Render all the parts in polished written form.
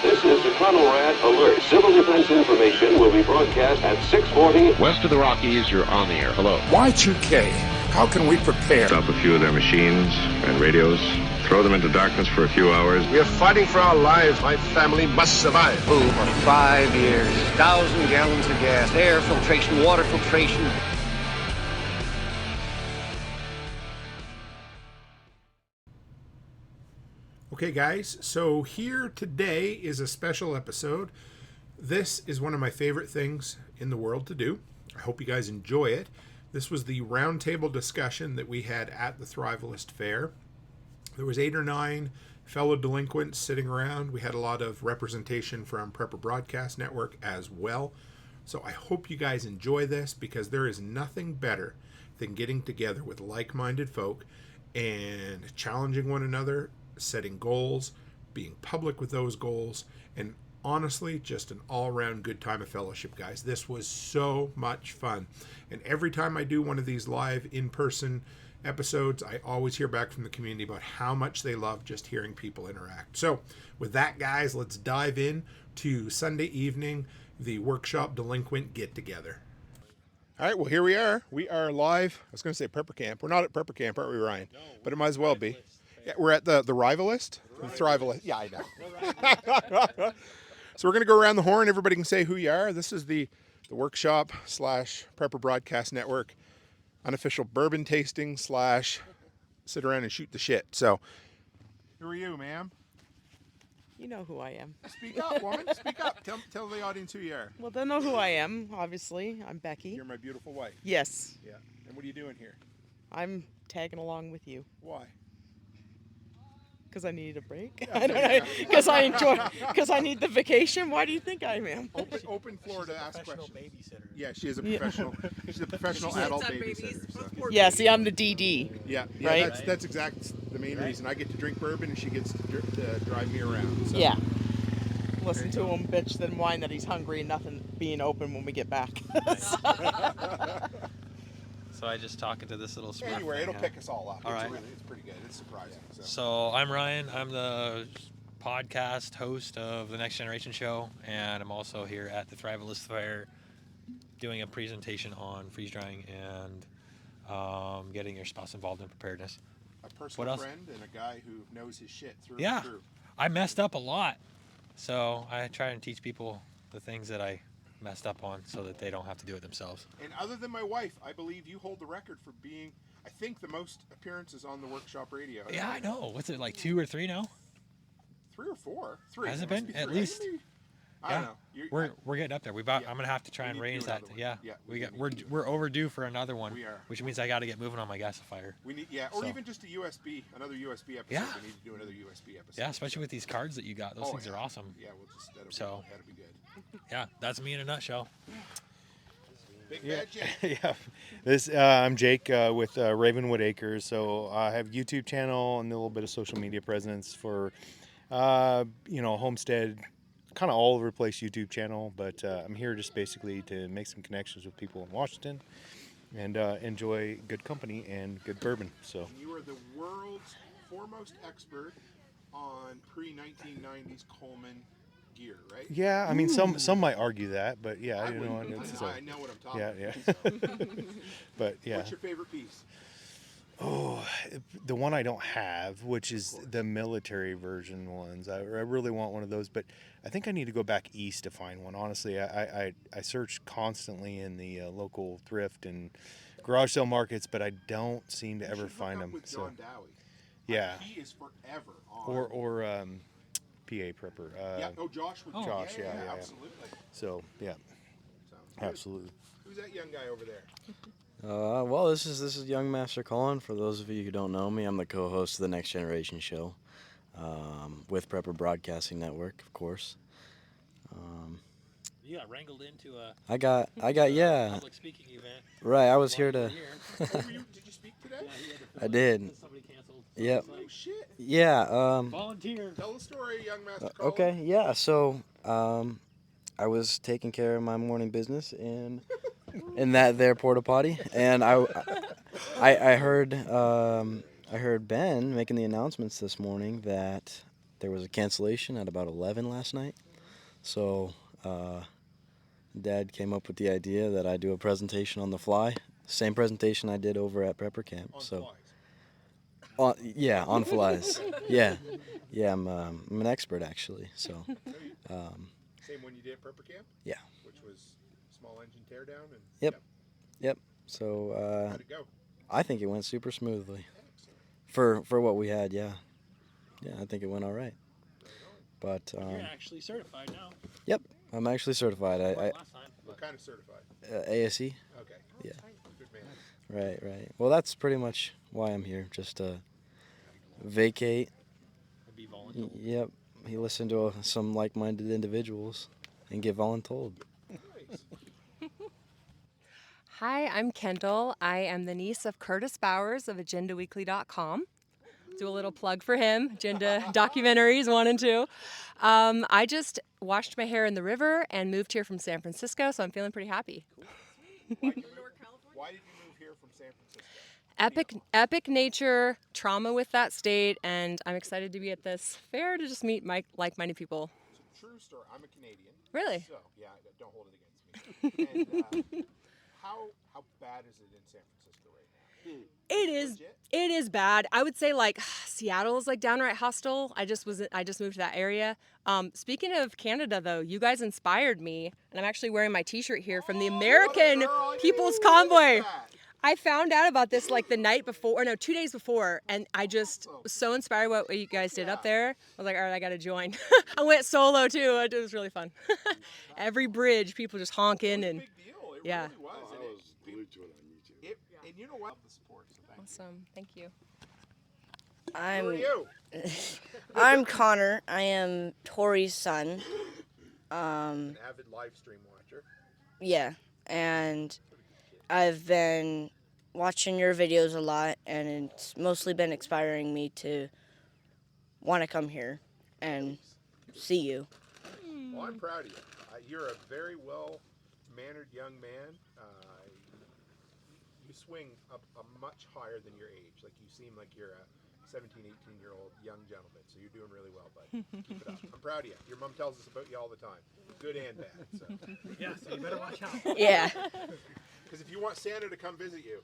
This is the Rat Alert. Civil defense information will be broadcast at 6:40. West of the Rockies, you're on the air. Hello. Y2K, how can we prepare? Stop a few of their machines and radios. Throw them into darkness for a few hours. We are fighting for our lives. My family must survive. For 5 years, 1,000 gallons of gas, air filtration, water filtration. Okay, guys, so here today is a special episode. This is one of my favorite things in the world to do. I hope you guys enjoy it. This was the roundtable discussion that we had at the Thrivalist Fair. There was 8 or 9 fellow delinquents sitting around. We had a lot of representation from Prepper Broadcast Network as well. So I hope you guys enjoy this, because there is nothing better than getting together with like-minded folk and challenging one another, setting goals, being public with those goals, and honestly, just an all-around good time of fellowship, guys. This was so much fun. And every time I do one of these live in-person episodes, I always hear back from the community about how much they love just hearing people interact. So with that, guys, let's dive in to Sunday evening, the Workshop Delinquent get-together. All right, well, here we are. We are live. I was going to say Prepper Camp. We're not at Prepper Camp, aren't we, Ryan? No, but it might as well be. Yeah, we're at the Rivalist? The Thrivalist. Yeah, I know. So we're going to go around the horn. Everybody can say who you are. This is the Workshop / Prepper Broadcast Network unofficial bourbon tasting / sit around and shoot the shit. So, who are you, ma'am? You know who I am. Speak up, woman. Speak up. Tell the audience who you are. Well, they know who I am, obviously. I'm Becky. You're my beautiful wife. Yes. Yeah. And what are you doing here? I'm tagging along with you. Why? Because I needed a break. Yeah, I don't know. Because I need the vacation. Why do you think I am? Open floor to ask questions. Babysitter. Yeah, she is a professional. She's a professional adult babysitter. So. Yeah, see, I'm the DD. Yeah, right? That's exactly the main reason. I get to drink bourbon and she gets to drive me around. So. Yeah. Listen to him bitch then whine that he's hungry and nothing being open when we get back. So I just talking to this little smurf. Anyway, it'll pick us all up. All right. It's pretty good. It's surprising. So I'm Ryan. I'm the podcast host of the Next Generation Show, and I'm also here at the Thrivalist Fair doing a presentation on freeze drying and getting your spouse involved in preparedness. A personal friend and a guy who knows his shit through and through. I messed up a lot, so I try and teach people the things that I messed up on so that they don't have to do it themselves. And other than my wife, I believe you hold the record for being, I think, the most appearances on the Workshop radio. Yeah, I know. What's it, like 2 or 3 now? 3 or 4. 3. Has it been? At least. I don't know. We're getting up there. I'm gonna have to try and raise that. Yeah. We're overdue for another one. We are. Which means I got to get moving on my gasifier. We need or even just another USB episode. Yeah. We need to do another USB episode. Yeah, especially with these cards that you got. Those things are awesome. Yeah, that'll be good. Yeah, that's me in a nutshell. Big bad Jake. Yeah. I'm Jake with Ravenwood Acres. So I have a YouTube channel and a little bit of social media presence for, homestead, kind of all over the place YouTube channel. But I'm here just basically to make some connections with people in Washington and enjoy good company and good bourbon. So you are the world's foremost expert on pre-1990s Coleman gear, right? Yeah, I mean, some might argue that, but yeah, I know what I'm talking about. Yeah. But yeah. What's your favorite piece? Oh, the one I don't have, which is the military version ones. I really want one of those, but I think I need to go back east to find one. Honestly, I search constantly in the local thrift and garage sale markets, but I don't seem to ever find them. With John Dowie. Yeah. He is forever on. Or PA Prepper. Josh. Josh, yeah. Absolutely. So, yeah. Absolutely. Who's that young guy over there? Well, this is Young Master Colin. For those of you who don't know me, I'm the co-host of the Next Generation Show with Prepper Broadcasting Network, of course. You got wrangled into a. I got public speaking event. Right, I was here to. Did you speak today? I did. Somebody canceled. Yep. Oh shit. Yeah. Volunteer. Tell the story, Young Master Colin. Okay. Yeah. So, I was taking care of my morning business in that there porta potty, and I heard Ben making the announcements this morning that there was a cancellation at about 11 last night. So Dad came up with the idea that I do a presentation on the fly. Same presentation I did over at Prepper Camp. On flies. Yeah, I'm an expert actually. So. Same one you did at Prepper Camp? Yeah. Which was small engine teardown? Yep. So how'd it go? I think it went super smoothly. For what we had, yeah. Yeah, I think it went all right. But You're actually certified now. Yep, I'm actually certified. What kind of certified? ASE. Okay. Yeah. Good man. Right. Well, that's pretty much why I'm here, just to vacate. Be voluntold. Yep. He listened to some like-minded individuals and get voluntold. Hi, I'm Kendall. I am the niece of Curtis Bowers of AgendaWeekly.com. Do a little plug for him, Agenda documentaries 1 and 2. I just washed my hair in the river and moved here from San Francisco, so I'm feeling pretty happy. Why did you move here from San Francisco? Epic nature, trauma with that state, and I'm excited to be at this fair to just meet like-minded people. True story. I'm a Canadian. Really? So, yeah, don't hold it against me. And how bad is it in San Francisco right now? It is bad. I would say like Seattle is like downright hostile. I just moved to that area. Speaking of Canada though, you guys inspired me, and I'm actually wearing my t-shirt here from the American People's Convoy. I found out about this like the night before, or no, 2 days before, and I just was so inspired by what you guys did up there. I was like, all right, I gotta join. I went solo too. It was really fun. Every bridge, people just honking and yeah. Really was. And you know what? Awesome. Thank you. Who are you? I'm Connor. I am Tori's son. An avid live stream watcher. Yeah, and I've been watching your videos a lot, and it's mostly been inspiring me to want to come here and see you. Well, I'm proud of you. You're a very well-mannered young man. You swing a much higher than your age. Like, you seem like you're a 17, 18-year-old young gentleman, so you're doing really well, bud. Keep it up. I'm proud of you. Your mom tells us about you all the time, good and bad. So. Yeah, so you better watch out. Yeah. Because if you want Santa to come visit you.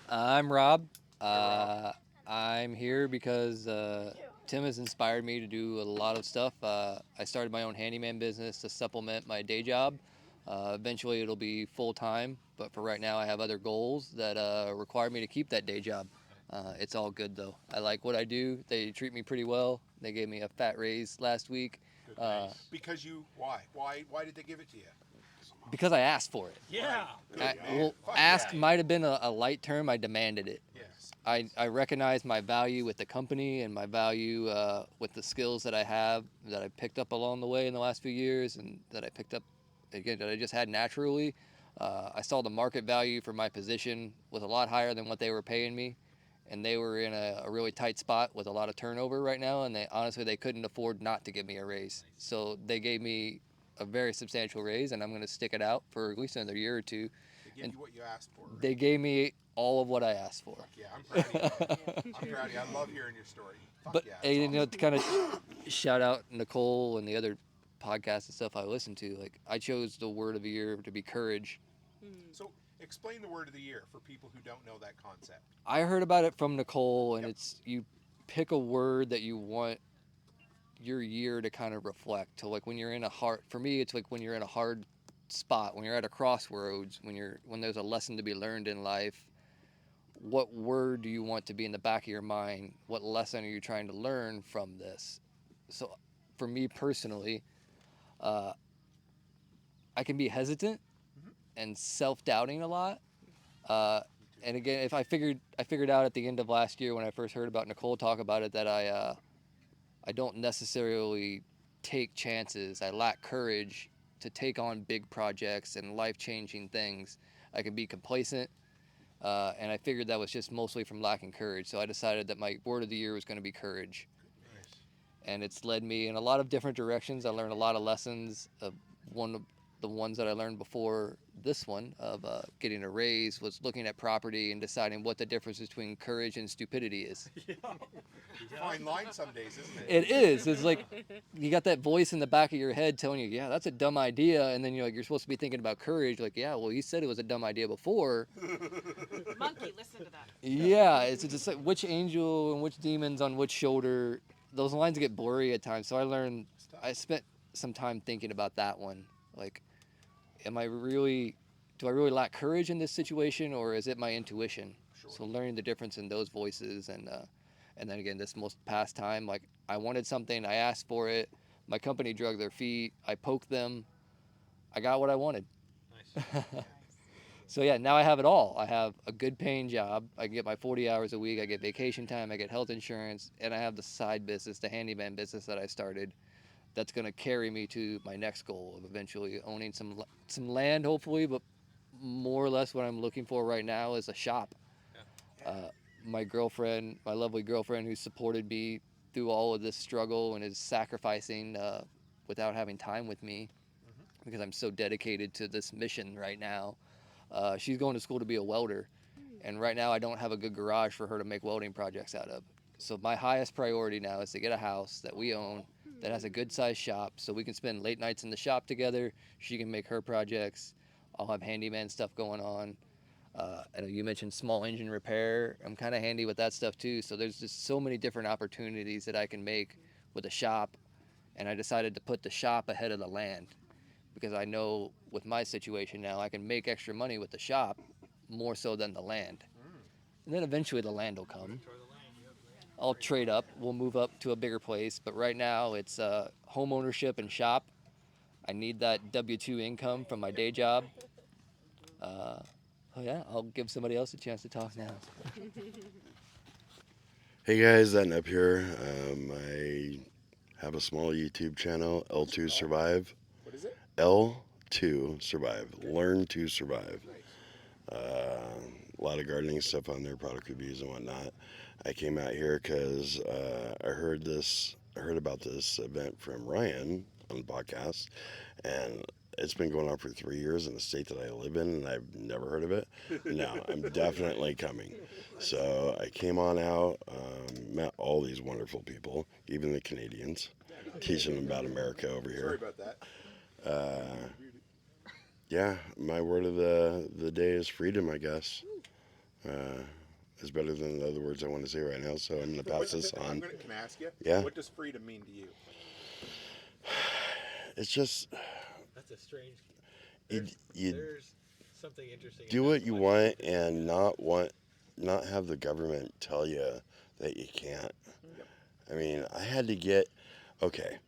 I'm Rob. I'm here because Tim has inspired me to do a lot of stuff. I started my own handyman business to supplement my day job. Eventually it'll be full-time, but for right now I have other goals that require me to keep that day job. It's all good though. I like what I do. They treat me pretty well. They gave me a fat raise last week. Because why? Why did they give it to you? Because I asked for it. Yeah. Ask might have been a light term. I demanded it. Yes. I recognize my value with the company and my value with the skills that I have, that I picked up along the way in the last few years, and that I picked up, again, that I just had naturally. I saw the market value for my position was a lot higher than what they were paying me, and they were in a really tight spot with a lot of turnover right now, and they couldn't afford not to give me a raise. So they gave me a very substantial raise, and I'm going to stick it out for at least another year or two. They gave you what you asked for. Right? They gave me all of what I asked for. Yeah, I'm proud of you. I'm proud of you. I love hearing your story. But to kind of shout out Nicole and the other podcasts and stuff I listen to, like, I chose the word of the year to be courage. So explain the word of the year for people who don't know that concept. I heard about it from Nicole, and it's you pick a word that you want your year to kind of reflect. To, like, when you're in for me, it's like when you're in a hard spot, when you're at a crossroads, when there's a lesson to be learned in life, what word do you want to be in the back of your mind? What lesson are you trying to learn from this? So for me personally, I can be hesitant and self-doubting a lot. And again, I figured out at the end of last year when I first heard about Nicole talk about it that I don't necessarily take chances. I lack courage to take on big projects and life-changing things. I can be complacent, and I figured that was just mostly from lacking courage. So I decided that my word of the year was going to be courage. And it's led me in a lot of different directions. I learned a lot of lessons. One the ones that I learned before this one of getting a raise was looking at property and deciding what the difference between courage and stupidity is. Fine line some days, isn't it? It is. It's like you got that voice in the back of your head telling you, yeah, that's a dumb idea. And then you're like, you're supposed to be thinking about courage. Like, yeah, well, you said it was a dumb idea before. Monkey, listen to that. Yeah, it's just like which angel and which demon's on which shoulder. Those lines get blurry at times. So I spent some time thinking about that one. Like, do I really lack courage in this situation, or is it my intuition? Sure. So learning the difference in those voices, and then again, this most past time, like I wanted something, I asked for it, my company drug their feet, I poked them, I got what I wanted. Nice. So yeah, now I have it all. I have a good paying job, I can get my 40 hours a week, I get vacation time, I get health insurance, and I have the side business, the handyman business that I started. That's going to carry me to my next goal of eventually owning some land, hopefully, but more or less what I'm looking for right now is a shop. Yeah. My lovely girlfriend who supported me through all of this struggle and is sacrificing without having time with me because I'm so dedicated to this mission right now. She's going to school to be a welder, and right now I don't have a good garage for her to make welding projects out of. So my highest priority now is to get a house that we own that has a good sized shop so we can spend late nights in the shop together. She can make her projects. I'll have handyman stuff going on. I know you mentioned small engine repair. I'm kind of handy with that stuff too. So there's just so many different opportunities that I can make with a shop. And I decided to put the shop ahead of the land because I know with my situation now, I can make extra money with the shop more so than the land. And then eventually the land will come. I'll trade up. We'll move up to a bigger place. But right now it's home ownership and shop. I need that W-2 income from my day job. Oh yeah, I'll give somebody else a chance to talk now. Hey guys, Ethan up here. I have a small YouTube channel, L2 Survive. What is it? L2 Survive. Learn to Survive. A lot of gardening stuff on there, product reviews and whatnot. I came out here because I heard about this event from Ryan on the podcast, and it's been going on for 3 years in the state that I live in, and I've never heard of it. No, I'm definitely coming. So I came on out, met all these wonderful people, even the Canadians, teaching them about America over here. Sorry about that. Yeah, my word of the day is freedom, I guess. Is better than the other words I want to say right now, so I'm going to pass this on. Can I ask you? Yeah. What does freedom mean to you? It's just... That's a strange... There's something interesting. Do what you want and not have the government tell you that you can't. Yep. I mean, I had to get... Okay,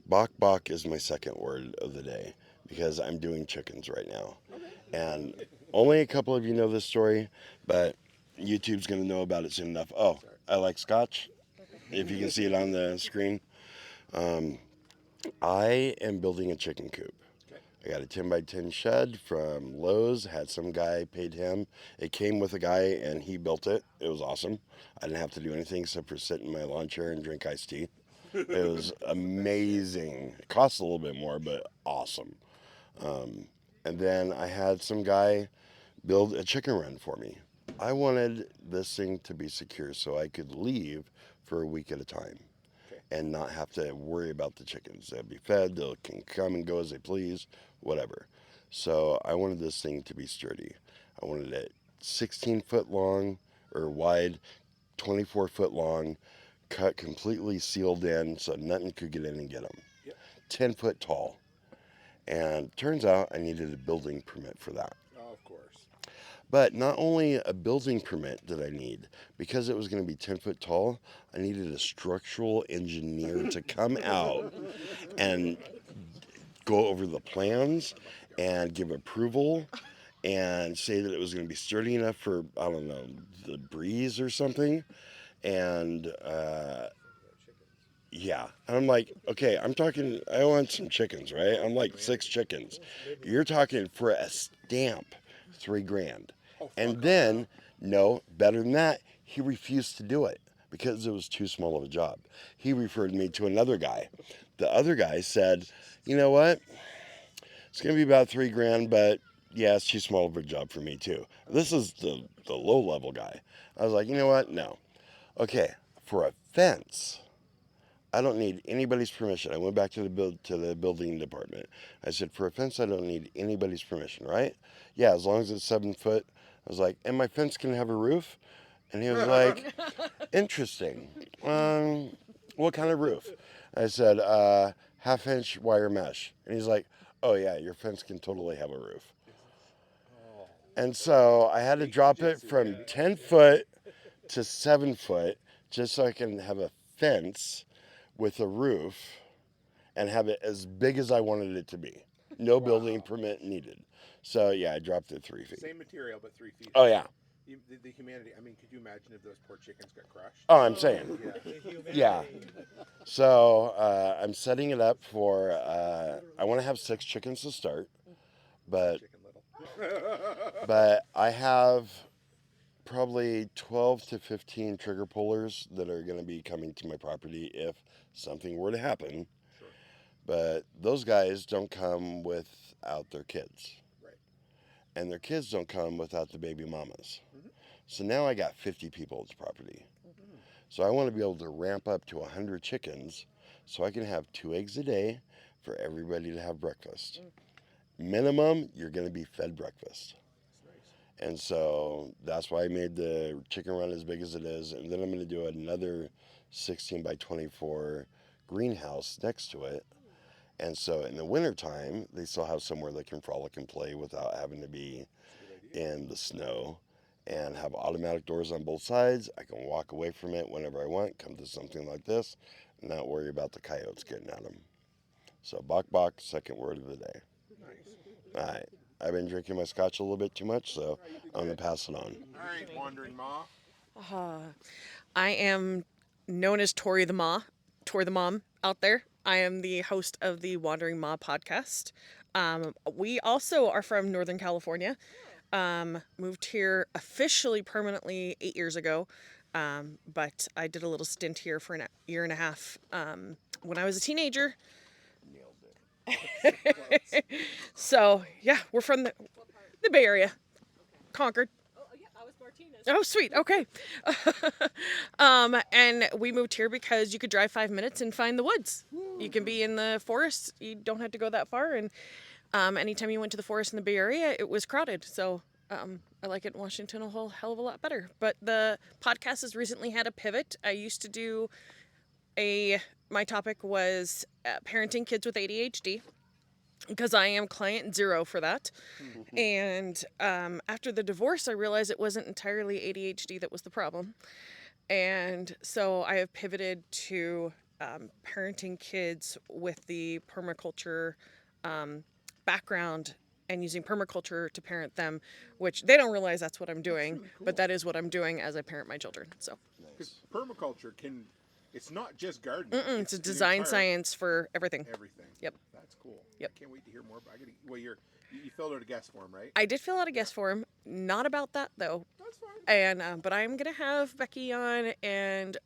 bok is my second word of the day because I'm doing chickens right now. Okay. And only a couple of you know this story, but... YouTube's going to know about it soon enough. Oh, I like scotch, if you can see it on the screen. I am building a chicken coop. I got a 10 by 10 shed from Lowe's, had some guy, paid him. It came with a guy and he built it. It was awesome. I didn't have to do anything except for sit in my lawn chair and drink iced tea. It was amazing. It cost a little bit more, but awesome. And then I had some guy build a chicken run for me. I wanted this thing to be secure so I could leave for a week at a time and not have to worry about the chickens. They'll be fed, they can come and go as they please, whatever. So I wanted this thing to be sturdy. I wanted it 16 foot long or wide, 24 foot long, cut completely sealed in so nothing could get in and get them. Yep. 10 foot tall. And turns out I needed a building permit for that. But not only a building permit did I need, because it was going to be 10 foot tall, I needed a structural engineer to come out and go over the plans and give approval and say that it was going to be sturdy enough for, I don't know, the breeze or something. And yeah, and I'm like, okay, I want some chickens, right? I'm like 6 chickens. You're talking for a stamp, $3,000. And then, no, better than that, he refused to do it because it was too small of a job. He referred me to another guy. The other guy said, you know what? It's going to be about $3,000, but yeah, it's too small of a job for me too. This is the low level guy. I was like, you know what? No. Okay, for a fence, I don't need anybody's permission. I went back to the building department. I said, for a fence, I don't need anybody's permission, right? Yeah, as long as it's 7 foot. I was like, and my fence can have a roof? And he was like, interesting. What kind of roof? I said, 1/2-inch wire mesh. And he's like, oh yeah, your fence can totally have a roof. And so I had to drop it from 10 foot to 7 foot just so I can have a fence with a roof and have it as big as I wanted it to be. No building permit needed. So yeah, I dropped it 3 feet. Same material, but 3 feet. Oh yeah. The humanity. I mean, could you imagine if those poor chickens got crushed? Oh, I'm saying. Yeah. So I'm setting it up for. I want to have 6 chickens to start, but I have probably 12 to 15 trigger pullers that are going to be coming to my property if something were to happen. Sure. But those guys don't come without their kids. Right. And their kids don't come without the baby mamas. Mm-hmm. So now I got 50 people at the property. Mm-hmm. So I want to be able to ramp up to 100 chickens so I can have 2 eggs a day for everybody to have breakfast. Mm-hmm. Minimum, you're going to be fed breakfast. And so that's why I made the chicken run as big as it is. And then I'm going to do another 16 by 24 greenhouse next to it. And so in the wintertime, they still have somewhere they can frolic and play without having to be in the snow, and have automatic doors on both sides. I can walk away from it whenever I want, come to something like this, and not worry about the coyotes getting at them. So bok bok, second word of the day. Nice. All right. I've been drinking my scotch a little bit too much, so I'm going to pass it on. All right, Wandering Ma. I am known as Tori the Mom out there. I am the host of the Wandering Ma podcast. We also are from Northern California. Moved here officially permanently 8 years ago, but I did a little stint here for a year and a half when I was a teenager. So yeah, we're from the Bay Area, Concord. Oh yeah, I was Martinez. Oh sweet, okay. And we moved here because you could drive 5 minutes and find the woods. You can be in the forest. You don't have to go that far. And anytime you went to the forest in the Bay Area, it was crowded. So I like it in Washington a whole hell of a lot better. But the podcast has recently had a pivot. I used to do my topic was parenting kids with ADHD, because I am client 0 for that. And after the divorce, I realized it wasn't entirely ADHD that was the problem. And so I have pivoted to parenting kids with the permaculture background and using permaculture to parent them, which they don't realize that's what I'm doing, really cool. But that is what I'm doing as I parent my children. So, because permaculture it's not just gardening. It's a design science for everything. Everything. Yep. That's cool. Yep. I can't wait to hear more. You filled out a guest form, right? I did fill out a guest form. Not about that though. That's fine. And but I'm gonna have Becky on and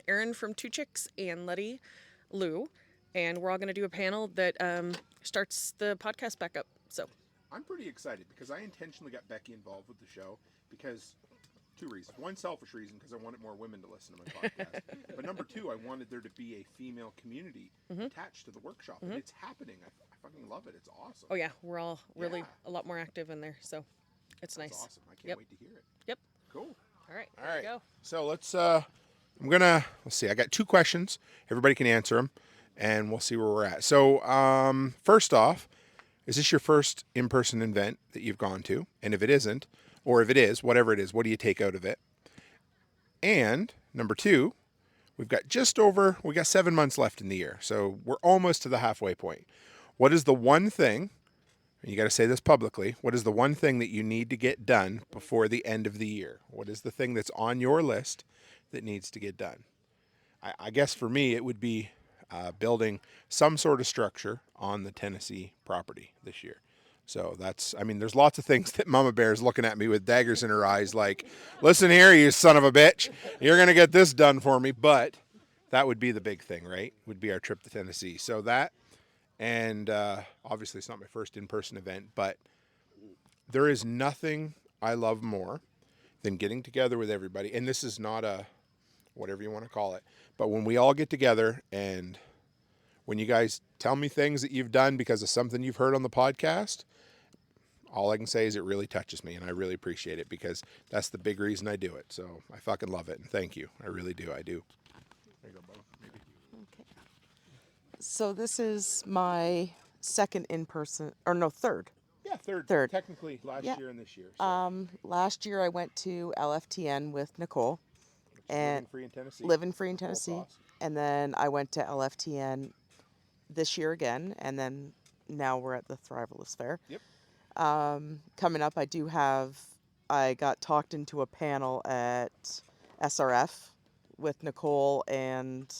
Aaron from Two Chicks and Letty Lou, and we're all gonna do a panel that starts the podcast back up. So I'm pretty excited because I intentionally got Becky involved with the show because 2 reasons. One, selfish reason, because I wanted more women to listen to my podcast. But number 2, I wanted there to be a female community attached to the workshop. And it's happening. I fucking love it. It's awesome. Oh, yeah. We're all really a lot more active in there. So it's nice. That's awesome. I can't wait to hear it. Yep. Cool. All right. There we go. So let's see. I got 2 questions. Everybody can answer them, and we'll see where we're at. So first off, is this your first in-person event that you've gone to? And if it isn't, or if it is, whatever it is, what do you take out of it? And number 2, we got 7 months left in the year. So we're almost to the halfway point. What is the one thing, and you got to say this publicly, what is the one thing that you need to get done before the end of the year? What is the thing that's on your list that needs to get done? I guess for me, it would be building some sort of structure on the Tennessee property this year. So there's lots of things that Mama Bear is looking at me with daggers in her eyes like, listen here, you son of a bitch, you're going to get this done for me. But that would be the big thing, right? Would be our trip to Tennessee. So that, And obviously it's not my first in-person event, but there is nothing I love more than getting together with everybody. And this is not a, whatever you want to call it, but when we all get together and when you guys tell me things that you've done because of something you've heard on the podcast, all I can say is it really touches me, and I really appreciate it because that's the big reason I do it. So I fucking love it, and thank you. I really do. I do. There you go, Bo. Maybe. Okay. So this is my second in-person, or no, third. Yeah, third. Technically last year and this year. So. Last year I went to LFTN with Nicole. And living free in Tennessee. And then I went to LFTN this year again, and then now we're at the Thrivalist Fair. Yep. Coming up, I got talked into a panel at SRF with Nicole and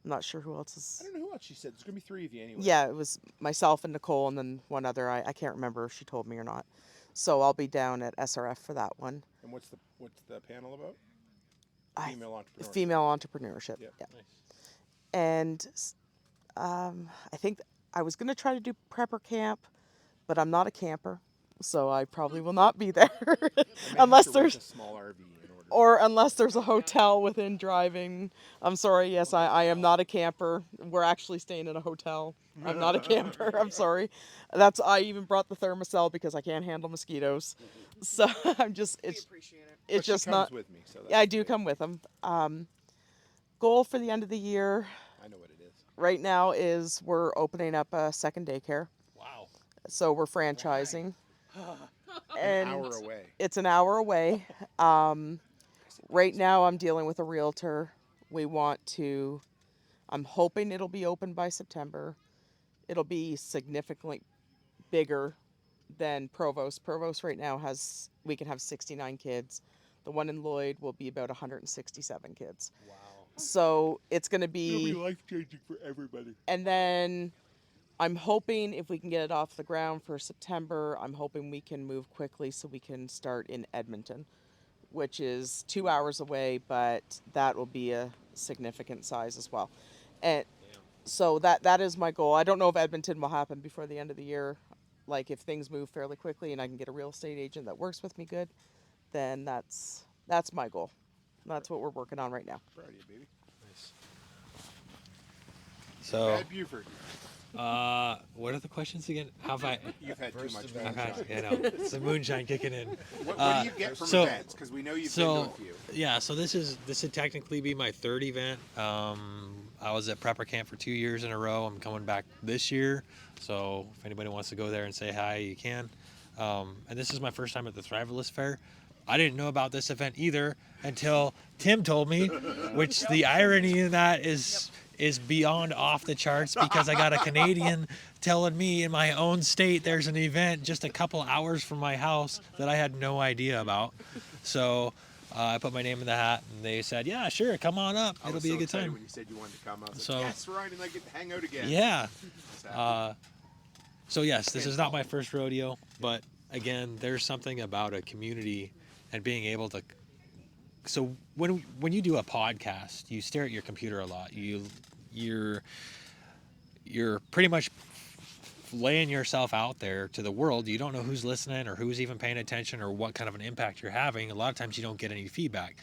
I'm not sure who else is. I don't know who else she said. There's going to be 3 of you anyway. Yeah, it was myself and Nicole and then one other. I can't remember if she told me or not. So I'll be down at SRF for that one. And what's the panel about? Female entrepreneurship. Female entrepreneurship. Yep. Yeah. Nice. And I think I was going to try to do prepper camp, but I'm not a camper, so I probably will not be there unless there's a small RV unless there's a hotel within driving. I'm sorry. Yes, I am not a camper. We're actually staying in a hotel. I'm not a camper. I'm sorry. I even brought the thermocell because I can't handle mosquitoes. So I'm just it's just not. With me, so yeah, I do come with them. Goal for the end of the year. I know what it is. Right now is we're opening up a second daycare. Wow. So we're franchising. An hour away. It's an hour away. Right now I'm dealing with a realtor. I'm hoping it'll be open by September. It'll be significantly bigger than Provost. Provost right now we can have 69 kids. The one in Lloyd will be about 167 kids. Wow. So it's going to be... It'll be life-changing for everybody. And then I'm hoping if we can get it off the ground for September, I'm hoping we can move quickly so we can start in Edmonton, which is 2 hours away, but that will be a significant size as well. And so that is my goal. I don't know if Edmonton will happen before the end of the year. Like if things move fairly quickly and I can get a real estate agent that works with me good, then that's my goal. That's what we're working on right now. Proud of you, baby. Nice. So, Bad Buford. what are the questions again? You've had too much moonshine. It's the moonshine kicking in. What do you get from events? Because we know you've been to a few. Yeah, so this would technically be my third event. I was at Prepper Camp for 2 years in a row. I'm coming back this year. So if anybody wants to go there and say hi, you can. And this is my first time at the Thrivalist Fair. I didn't know about this event either until Tim told me, which the irony in that is beyond off the charts because I got a Canadian telling me in my own state there's an event just a couple hours from my house that I had no idea about. So I put my name in the hat and they said, yeah, sure, come on up. It'll be a good time. When you said you wanted to come, I was so, like, yes, right, and I get to hang out again. Yeah. So yes, this is not my first rodeo, but again, there's something about a community and being able to. So when you do a podcast, you stare at your computer a lot. You're pretty much laying yourself out there to the world. You don't know who's listening or who's even paying attention or what kind of an impact you're having. A lot of times you don't get any feedback.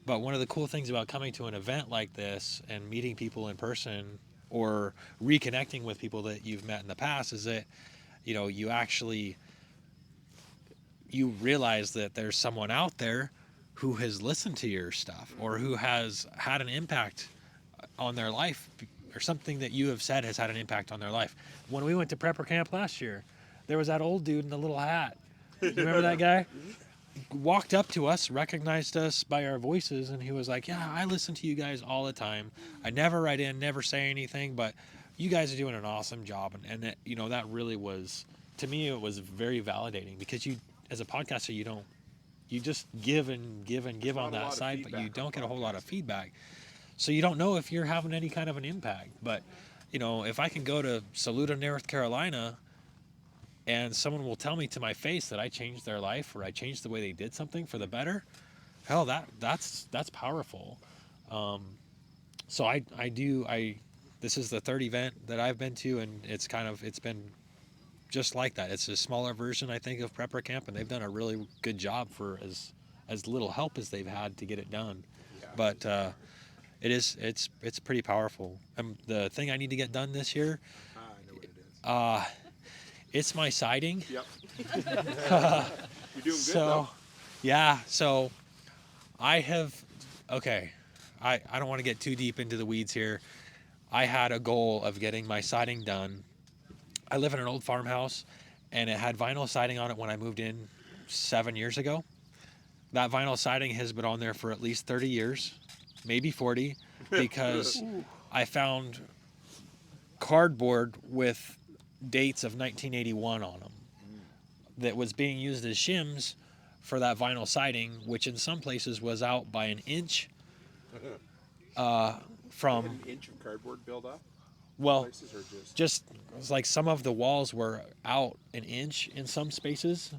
But one of the cool things about coming to an event like this and meeting people in person or reconnecting with people that you've met in the past is that, you realize that there's someone out there who has listened to your stuff or who has had an impact on their life or something that you have said has had an impact on their life. When we went to Prepper Camp last year, there was that old dude in the little hat. You remember that guy? Walked up to us, recognized us by our voices, and he was like, yeah, I listen to you guys all the time. I never write in, never say anything, but you guys are doing an awesome job. And that, that really was, to me, it was very validating because you, as a podcaster, you just give and give and give on that side, but you don't get a whole lot of feedback. So you don't know if you're having any kind of an impact. But, if I can go to Saluda, North Carolina, and someone will tell me to my face that I changed their life or I changed the way they did something for the better, hell, that's powerful. So this is the third event that I've been to, and it's been just like that. It's a smaller version, I think, of Prepper Camp, and they've done a really good job for as little help as they've had to get it done. Yeah. But it's pretty powerful. The thing I need to get done this year, I know what it is. It's my siding. Yep. You're doing good, though. Yeah, so I have, okay, I don't want to get too deep into the weeds here. I had a goal of getting my siding done. I live in an old farmhouse, and it had vinyl siding on it when I moved in 7 years ago. That vinyl siding has been on there for at least 30 years, maybe 40, because I found cardboard with dates of 1981 on them that was being used as shims for that vinyl siding, which in some places was out by an inch from... An inch of cardboard build up? Well, just it's like some of the walls were out an inch in some spaces,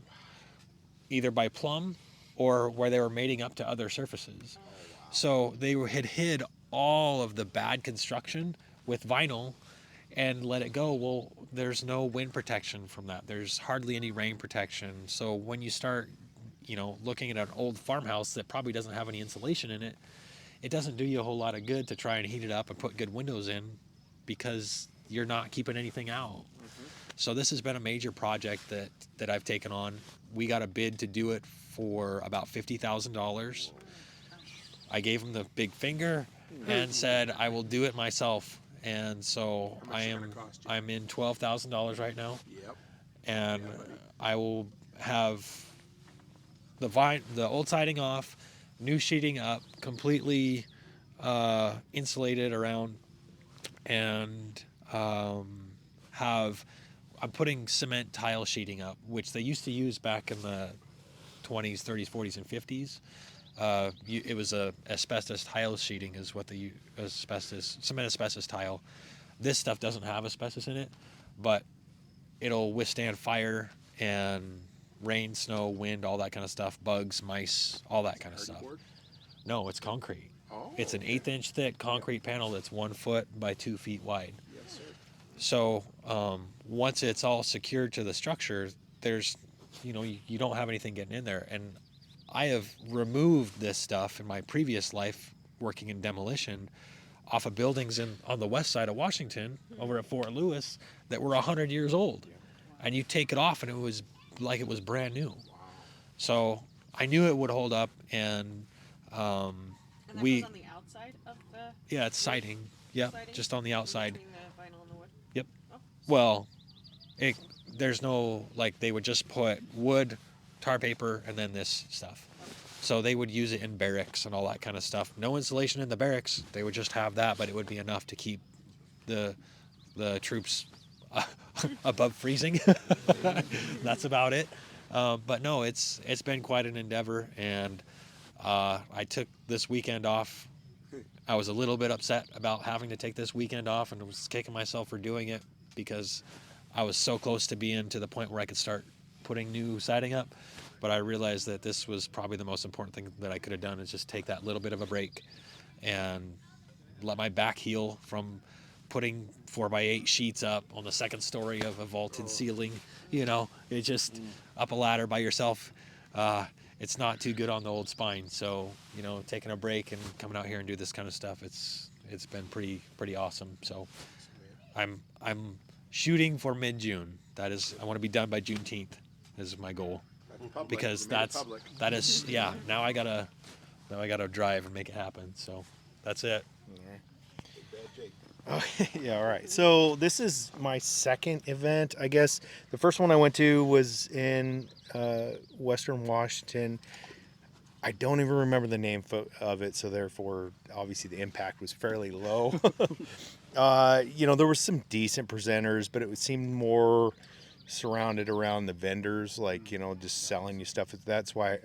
either by plumb or where they were mating up to other surfaces. So they had hid all of the bad construction with vinyl and let it go. Well, there's no wind protection from that. There's hardly any rain protection. So when you start, looking at an old farmhouse that probably doesn't have any insulation in it, it doesn't do you a whole lot of good to try and heat it up and put good windows in, because you're not keeping anything out. Mm-hmm. So this has been a major project that I've taken on. We got a bid to do it for about $50,000. I gave him the big finger and said, I will do it myself. And so I'm in $12,000 right now. Yep. And I will have the old siding off, new sheeting up, completely insulated around, and I'm putting cement tile sheeting up, which they used to use back in the 20s, 30s, 40s, and 50s. It was a asbestos tile sheeting is what they use, cement asbestos tile. This stuff doesn't have asbestos in it, but it'll withstand fire and rain, snow, wind, all that kind of stuff, bugs, mice, all that kind of stuff. No, it's concrete. Oh, it's an 1/8 inch thick concrete panel that's 1 foot by 2 feet wide. Yes, sir. So once it's all secured to the structure, there's, you don't have anything getting in there. And I have removed this stuff in my previous life working in demolition off of buildings on the west side of Washington over at Fort Lewis that were 100 years old. And you take it off and it was like it was brand new. Wow. So I knew it would hold up, and that goes on the outside of the... Yeah, it's siding. Yeah, just on the outside. The vinyl and the wood? Yep. Oh. Well, there's no, they would just put wood, tar paper, and then this stuff. So they would use it in barracks and all that kind of stuff. No insulation in the barracks. They would just have that, but it would be enough to keep the troops above freezing. That's about it. But no, it's been quite an endeavor, and I took this weekend off. I was a little bit upset about having to take this weekend off, and was kicking myself for doing it because I was so close to being to the point where I could start putting new siding up. But I realized that this was probably the most important thing that I could have done, is just take that little bit of a break and let my back heal from putting 4x8 sheets up on the second story of a vaulted ceiling. It's just up a ladder by yourself. It's not too good on the old spine. So, taking a break and coming out here and do this kind of stuff, it's been pretty awesome. So I'm shooting for mid-June. That is, I want to be done by Juneteenth is my goal. Because that is, yeah, now I gotta drive and make it happen. So that's it. Oh, yeah, all right. So this is my second event, I guess. The first one I went to was in Western Washington. I don't even remember the name of it, so therefore, obviously, the impact was fairly low. There were some decent presenters, but it seemed more surrounded around the vendors, just selling you stuff. That's why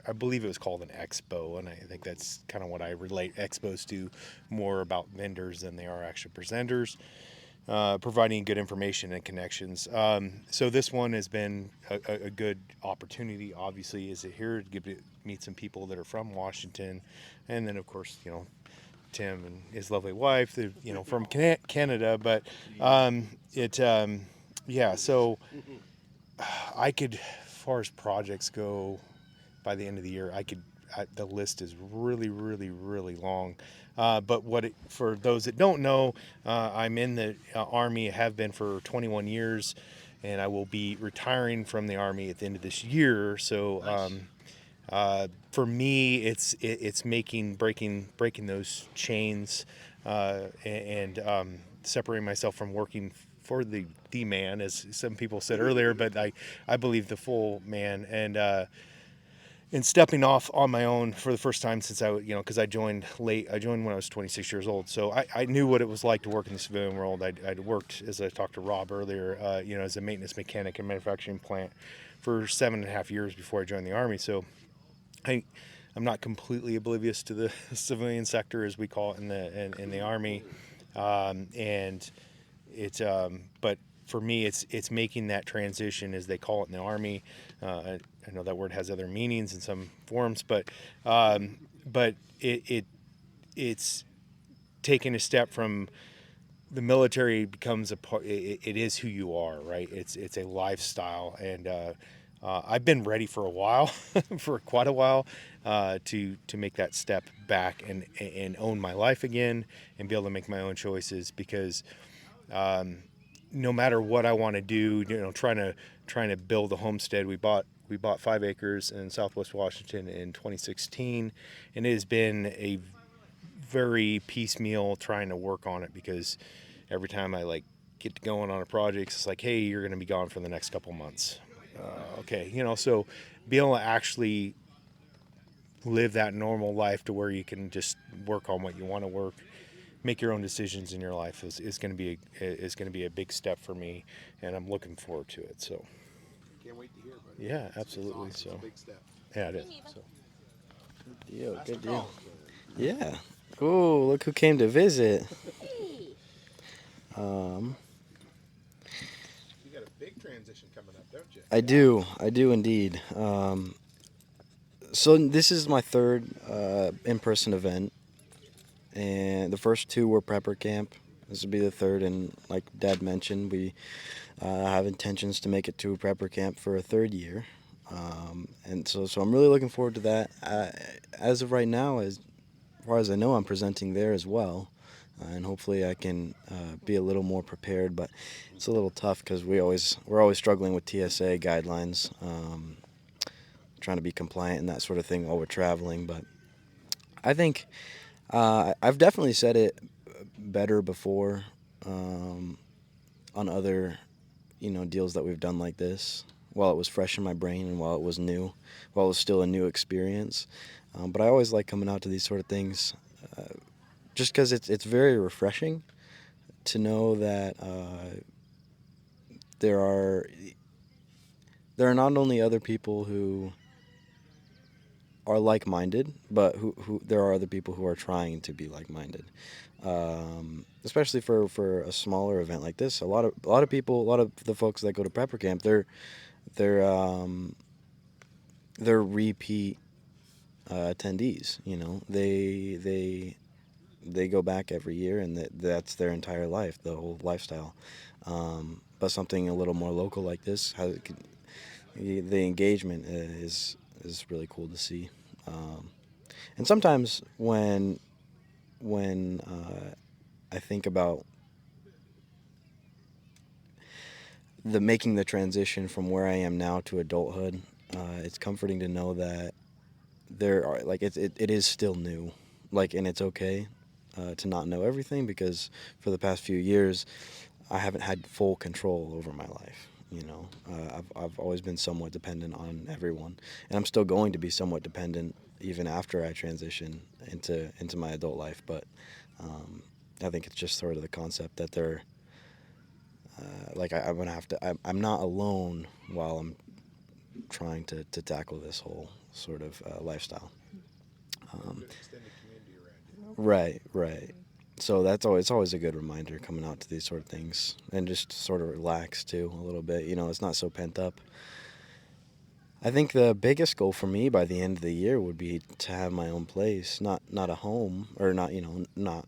I believe it was called an expo, and I think that's kind of what I relate expos to, more about vendors than they are actual presenters, providing good information and connections. So this one has been a good opportunity, obviously, is it here to meet some people that are from Washington, and then of course, Tim and his lovely wife, from Canada. But yeah. So I could, as far as projects go, by the end of the year, the list is really, really, really long. But for those that don't know, I'm in the Army, have been for 21 years, and I will be retiring from the Army at the end of this year. So for me, it's breaking those chains and separating myself from working for the man, as some people said earlier, but I believe the full man, and stepping off on my own for the first time since because I joined late. I joined when I was 26 years old, so I knew what it was like to work in the civilian world. I'd worked, as I talked to Rob earlier, as a maintenance mechanic in a manufacturing plant for 7.5 years before I joined the Army. So I'm not completely oblivious to the civilian sector, as we call it in the Army, and it's but for me, it's making that transition, as they call it in the Army. I know that word has other meanings in some forms, but it's taking a step from the military becomes a part. It is who you are, right? It's a lifestyle, and I've been ready for a while, for quite a while, to make that step back and own my life again and be able to make my own choices, because no matter what I want to do, trying to build a homestead. We bought 5 acres in Southwest Washington in 2016, and it has been a very piecemeal trying to work on it, because every time I get going on a project, it's like, hey, you're going to be gone for the next couple months. Okay, so being able to actually live that normal life to where you can just work on what you want to work, make your own decisions in your life is going to be a big step for me, and I'm looking forward to it. So can't wait to hear about it. Yeah, absolutely. It's awesome. It's a big step. Yeah, it is. So. Good deal. Yeah. Oh, look who came to visit. You got a big transition coming up, don't you? I do indeed. So this is my third in-person event, and the first 2 were prepper camp. This will be the third, and like Dad mentioned, we have intentions to make it to prepper camp for a 3rd year, and so I'm really looking forward to that. As of right now, as far as I know, I'm presenting there as well, and hopefully I can be a little more prepared. But it's a little tough because we're always struggling with TSA guidelines, trying to be compliant and that sort of thing while we're traveling. But I think I've definitely said it better before on other deals that we've done like this, while it was fresh in my brain and while it was still a new experience. But I always like coming out to these sort of things just because it's very refreshing to know that there are not only other people who are like-minded, but who there are other people who are trying to be like-minded. Especially for a smaller event like this, a lot of the folks that go to prepper camp, they're repeat attendees. They go back every year, and that's their entire life, the whole lifestyle. But something a little more local like this, the engagement is really cool to see. And sometimes when I think about making the transition from where I am now to adulthood, it's comforting to know that there are it is still new, and it's okay to not know everything, because for the past few years I haven't had full control over my life. I've always been somewhat dependent on everyone, and I'm still going to be somewhat dependent even after I transition into my adult life. But I think it's just sort of the concept that they're I'm gonna have to. I'm not alone while I'm trying to tackle this whole sort of lifestyle. Right. So it's always a good reminder coming out to these sort of things, and just sort of relax too a little bit. It's not so pent up. I think the biggest goal for me by the end of the year would be to have my own place, not a home, or not, not,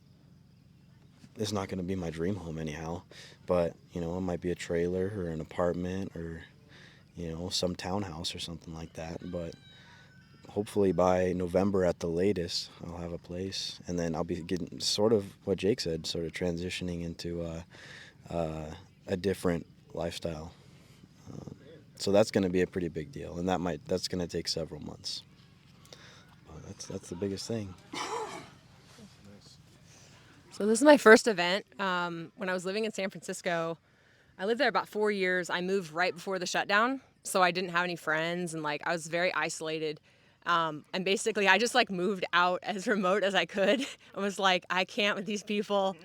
it's not going to be my dream home anyhow, but, it might be a trailer or an apartment or, some townhouse or something like that. But hopefully by November at the latest, I'll have a place, and then I'll be getting sort of what Jake said, sort of transitioning into a different lifestyle. So that's going to be a pretty big deal, and that's going to take several months. But that's the biggest thing. So this is my first event. When I was living in San Francisco, I lived there about 4 years. I moved right before the shutdown, so I didn't have any friends, and I was very isolated. And basically, I just moved out as remote as I could. I was like, I can't with these people,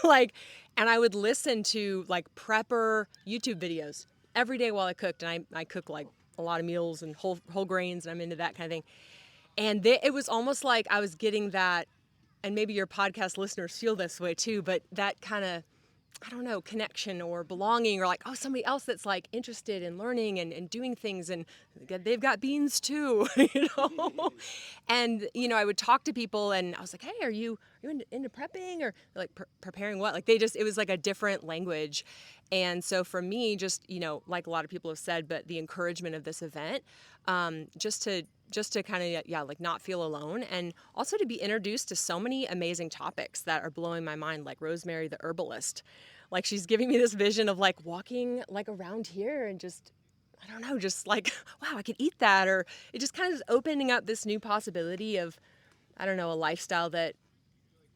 and I would listen to prepper YouTube videos every day while I cooked, and I cook a lot of meals and whole grains, and I'm into that kind of thing. And it was almost like I was getting that, and maybe your podcast listeners feel this way too, but that kind of, I don't know, connection or belonging, or somebody else that's interested in learning and doing things, and they've got beans too, And I would talk to people, and I was like, hey, are you into prepping, or preparing what? It was a different language. And so for me, just like a lot of people have said, but the encouragement of this event, just to kind of not feel alone, and also to be introduced to so many amazing topics that are blowing my mind, like Rosemary the herbalist. She's giving me this vision of walking around here and just, I don't know, just wow, I could eat that. Or it just kind of is opening up this new possibility of, I don't know, a lifestyle that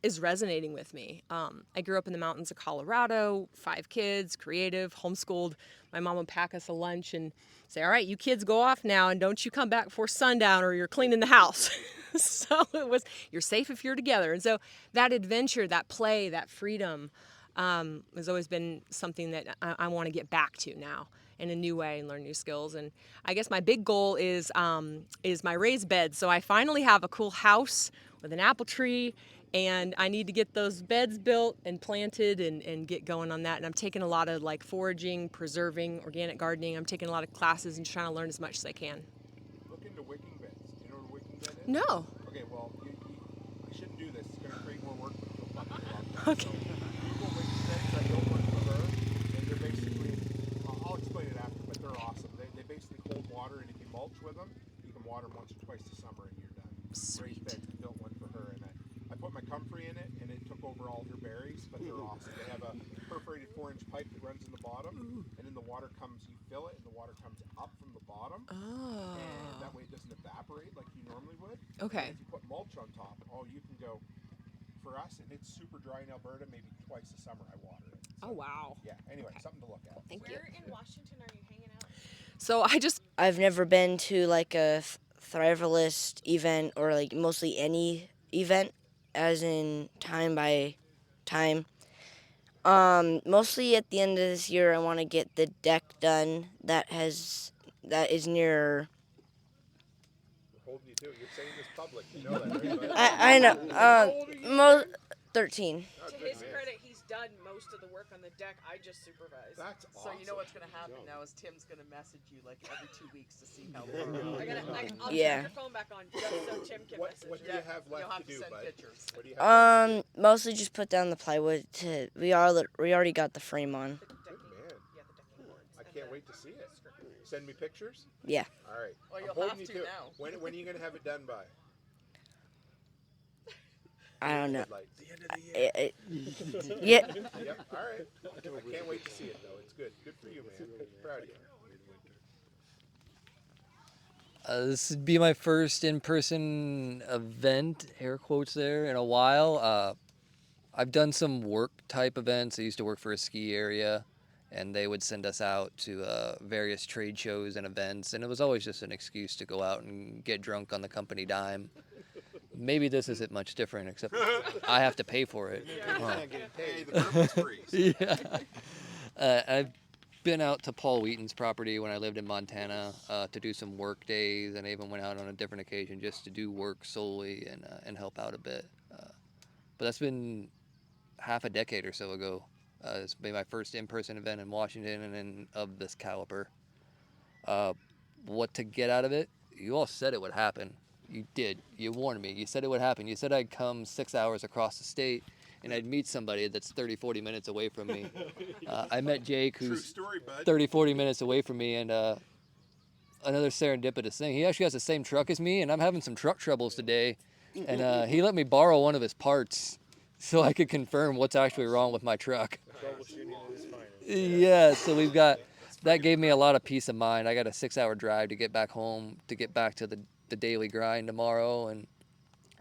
is resonating with me. I grew up in the mountains of Colorado, 5 kids, creative, homeschooled. My mom would pack us a lunch and say, all right, you kids go off now, and don't you come back before sundown or you're cleaning the house. So it was, you're safe if you're together. And so that adventure, that play, that freedom has always been something that I want to get back to now in a new way and learn new skills. And I guess my big goal is my raised bed. So I finally have a cool house with an apple tree, and I need to get those beds built and planted and get going on that. And I'm taking a lot of foraging, preserving, organic gardening. I'm taking a lot of classes and trying to learn as much as I can. Look into wicking beds. Do you know what a wicking bed is? No. Okay, well, I shouldn't do this. It's going to create more work for you. Okay. So, Google wicking beds. I built one for her, and they're basically, I'll explain it after, but they're awesome. They basically hold water, and if you mulch with them, you can water them once or twice a summer, and you're done. Sweet. Raised beds. I built one for her, and I put my comfrey in it, and it took over all her berries, but they're awesome. They have a perforated 4-inch pipe that runs in the bottom, and then the water comes, you fill it, and the water comes up from the bottom. Oh. And that way it doesn't evaporate like you normally would. Okay. And if you put mulch on top, you can go, for us, and it's super dry in Alberta, maybe twice a summer I water it. So, oh, wow. Yeah, anyway, something to look at. Thank you. Where in Washington are you hanging out? So I've never been to a Thrivalist event, or mostly any event, as in time by time. Mostly at the end of this year, I want to get the deck done that is near. We're holding you to it. You're saying this public. You know that, right? I know. 13. To his credit, he's done most of the work on the deck. I just supervise. That's awesome. So you know what's going to happen now is Tim's going to message you every 2 weeks to see how far. I'll turn your phone back on just so Tim can message. What do you have left You'll have to do, send bud? pictures. What do you have Mostly just put down the plywood. We already got the frame on. Good man. I can't wait to see it. Send me pictures? Yeah. All right. Well, I'm you'll holding have you to it. now. When are you going to have it done by? I don't know. The end of the year. Yeah. Yep. All right. I can't wait to see it, though. It's good. Good for you, man. Proud of you. This would be my first in-person event, air quotes there, in a while. I've done some work-type events. I used to work for a ski area, and they would send us out to various trade shows and events, and it was always just an excuse to go out and get drunk on the company dime. Maybe this isn't much different, except I have to pay for it. Hey, the purpose free. Yeah. I've been out to Paul Wheaton's property when I lived in Montana to do some work days, and I even went out on a different occasion just to do work solely and help out a bit. But that's been half a decade or so ago. It's been my first in-person event in Washington and of this caliber. what to get out of it. You all said it would happen. You did. You warned me. You said it would happen. You said I'd come 6 hours across the state and I'd meet somebody that's 30, 40 minutes away from me. I met Jake, who's 30, 40 minutes away from me, and another serendipitous thing. He actually has the same truck as me, and I'm having some truck troubles today, and he let me borrow one of his parts so I could confirm what's actually wrong with my truck. Yeah, so we've got, that gave me a lot of peace of mind. I got a 6-hour drive to get back home, to get back to the daily grind tomorrow, and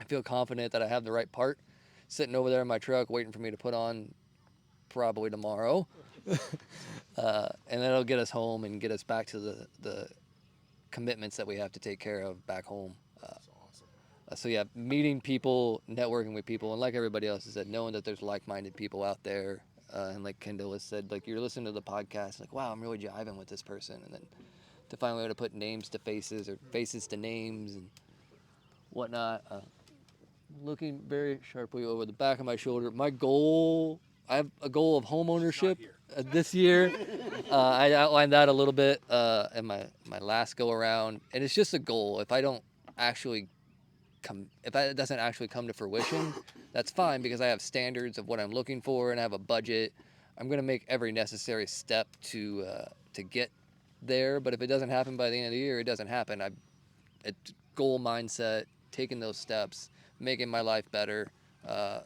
I feel confident that I have the right part sitting over there in my truck waiting for me to put on probably tomorrow. And then it'll get us home and get us back to the commitments that we have to take care of back home. So yeah, meeting people, networking with people, and like everybody else has said, knowing that there's like-minded people out there, and like Kendall has said, like you're listening to the podcast, like wow, I'm really jiving with this person, and then to finally be able to put names to faces or faces to names and whatnot. Looking very sharply over the back of my shoulder. My goal, I have a goal of home ownership this year. I outlined that a little bit in my last go around, and it's just a goal. If that doesn't actually come to fruition, that's fine because I have standards of what I'm looking for and I have a budget. I'm gonna make every necessary step to get there. But if it doesn't happen by the end of the year, it doesn't happen. It's goal mindset, taking those steps, making my life better,